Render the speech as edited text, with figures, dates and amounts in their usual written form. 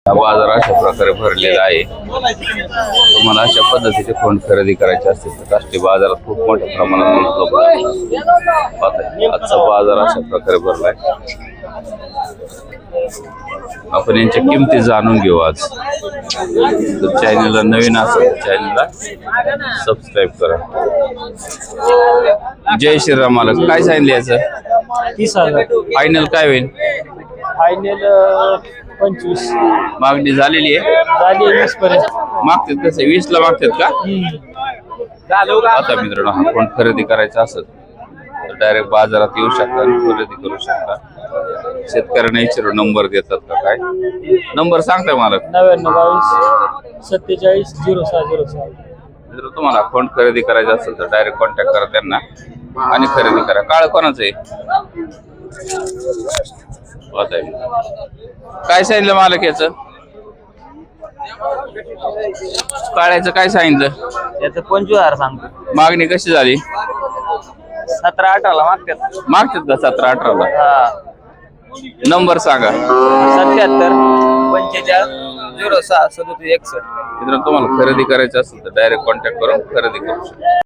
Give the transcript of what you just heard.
बाजार अशा प्रकारे भरलेला आहे। तुम्हाला अशा पद्धतीचे फोन खरेदी करायचे असतील तर काष्टी बाजारात खूप मोठ्या प्रमाणात उपलब्ध आहे। आजचा बाजार अशा प्रकारे भरलाय। आपण यांच्या किमती जाणून घेऊ आज। तर चॅनलला नवीन असेल तर चॅनलला सबस्क्राइब करा। जय श्रीराम मालक, काय सांगितले याचं? 30,000 फायनल काय होईल? फायनल 25 मागणी झालेली आहे, झाली 20 पर्यंत मागतात कसे 20 ला मागतात का? आता मित्रांनो, हा फोन खरेदी करायचा असेल तर डायरेक्ट बाजारात येऊ शकता आणि खरेदी करू शकता। शेतकऱ्यांना विचारू नंबर देतात का काय? नंबर सांगताय मला? 99 22 47 0606। जर तुम्हाला फोन खरेदी करायचा असेल तर डायरेक्ट कॉन्टॅक्ट करा त्यांना आणि खरेदी करा। काळ कोणाचं आहे? काय सांगितलं मालक याचं? काळ्याचं काय सांगितलं? याचं 25,000 सांगतो। मागणी कशी झाली? 17-18 ला मागतात का 17-18 ला? नंबर सांगा। 77 45 06 37 61। मित्रांनो, तुम्हाला खरेदी करायचं असेल तर डायरेक्ट कॉन्टॅक्ट करून खरेदी करू शकता।